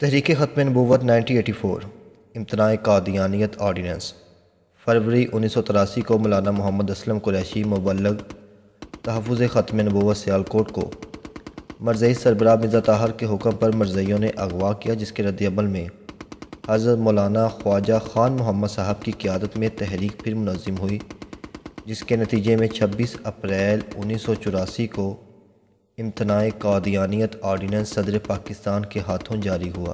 تحریک ختم نبوت 1984 امتناع قادیانیت آرڈیننس فروری 1983 کو مولانا محمد اسلم قریشی مبلغ تحفظ ختم نبوت سیالکوٹ کو مرزئی سربراہ مرزا طاہر کے حکم پر مرزئیوں نے اغوا کیا، جس کے رد عمل میں حضرت مولانا خواجہ خان محمد صاحب کی قیادت میں تحریک پھر منظم ہوئی، جس کے نتیجے میں 26 اپریل 1984 کو امتناع قادیانیت آرڈیننس صدر پاکستان کے ہاتھوں جاری ہوا،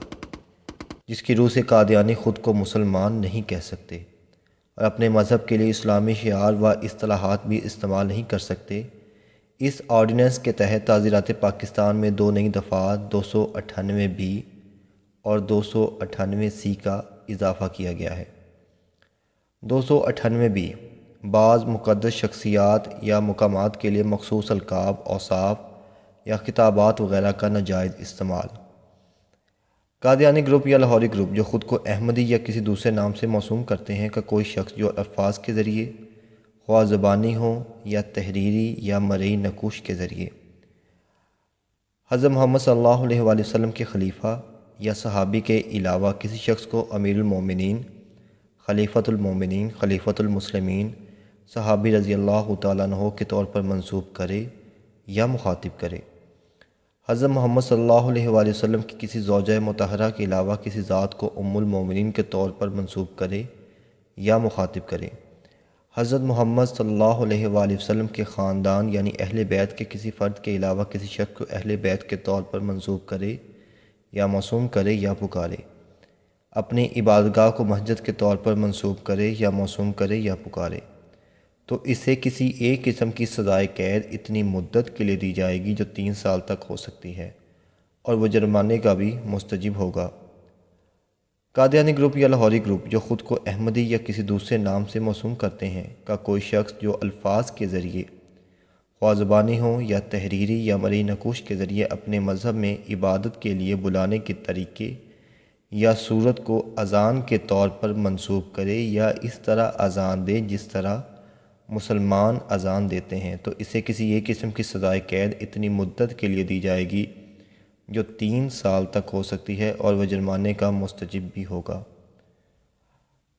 جس کی روح سے قادیانی خود کو مسلمان نہیں کہہ سکتے اور اپنے مذہب کے لیے اسلامی شعار و اصطلاحات بھی استعمال نہیں کر سکتے۔ اس آرڈیننس کے تحت تعزیرات پاکستان میں 2 نئی دفعات 298 بی اور 298 سی کا اضافہ کیا گیا ہے۔ 298 بی بعض مقدس شخصیات یا مقامات کے لیے مخصوص القاب، اوصاف یا خطابات وغیرہ کا ناجائز استعمال۔ قادیانی گروپ یا لاہوری گروپ جو خود کو احمدی یا کسی دوسرے نام سے موسوم کرتے ہیں کا کوئی شخص جو الفاظ کے ذریعے خواہ زبانی ہوں یا تحریری یا مرئی نقوش کے ذریعے حضرت محمد صلی اللہ علیہ وآلہ وسلم کے خلیفہ یا صحابی کے علاوہ کسی شخص کو امیر المومنین، خلیفۃ المومنین، خلیفۃ المسلمین، صحابی رضی اللہ تعالیٰ عنہ کے طور پر منسوب کرے یا مخاطب کرے۔ حضرت محمد صلی اللہ علیہ وآلہ وسلم کی کسی زوجہ مطہرہ کے علاوہ کسی ذات کو ام المومنین کے طور پر منسوب کرے یا مخاطب کرے۔ حضرت محمد صلی اللہ علیہ وآلہ وسلم کے خاندان یعنی اہل بیت کے کسی فرد کے علاوہ کسی شخص کو اہل بیت کے طور پر منسوب کرے یا موسوم کرے یا پکارے۔ اپنی عبادتگاہ کو مسجد کے طور پر منسوب کرے یا موسوم کرے یا پکارے تو اسے کسی ایک قسم کی سزائے قید اتنی مدت کے لیے دی جائے گی جو 3 سال تک ہو سکتی ہے، اور وہ جرمانے کا بھی مستجب ہوگا۔ قادیانی گروپ یا لاہوری گروپ جو خود کو احمدی یا کسی دوسرے نام سے موسوم کرتے ہیں کا کوئی شخص جو الفاظ کے ذریعے خواہ زبانی ہوں یا تحریری یا مرئی نقوش کے ذریعے اپنے مذہب میں عبادت کے لیے بلانے کے طریقے یا صورت کو اذان کے طور پر منسوب کرے یا اس طرح اذان دے جس طرح مسلمان اذان دیتے ہیں تو اسے کسی ایک قسم کی سزائے قید اتنی مدت کے لیے دی جائے گی جو 3 سال تک ہو سکتی ہے، اور وہ جرمانے کا مستجب بھی ہوگا۔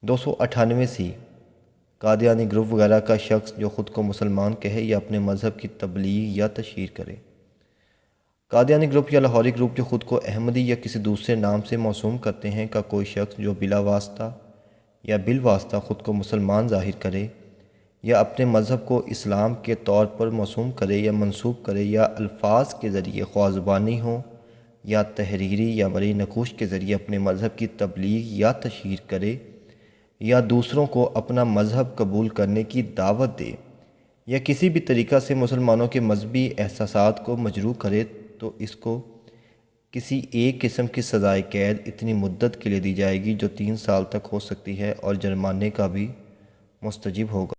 298 سی قادیانی گروپ وغیرہ کا شخص جو خود کو مسلمان کہے یا اپنے مذہب کی تبلیغ یا تشہیر کرے۔ قادیانی گروپ یا لاہوری گروپ جو خود کو احمدی یا کسی دوسرے نام سے موسوم کرتے ہیں کا کوئی شخص جو بلا واسطہ یا بالواسطہ خود کو مسلمان ظاہر کرے یا اپنے مذہب کو اسلام کے طور پر موسوم کرے یا منسوب کرے یا الفاظ کے ذریعے خواہ زبانی ہوں یا تحریری یا مرئی نقوش کے ذریعے اپنے مذہب کی تبلیغ یا تشہیر کرے یا دوسروں کو اپنا مذہب قبول کرنے کی دعوت دے یا کسی بھی طریقہ سے مسلمانوں کے مذہبی احساسات کو مجروح کرے تو اس کو کسی ایک قسم کی سزائے قید اتنی مدت کے لیے دی جائے گی جو 3 سال تک ہو سکتی ہے، اور جرمانے کا بھی مستجب ہوگا۔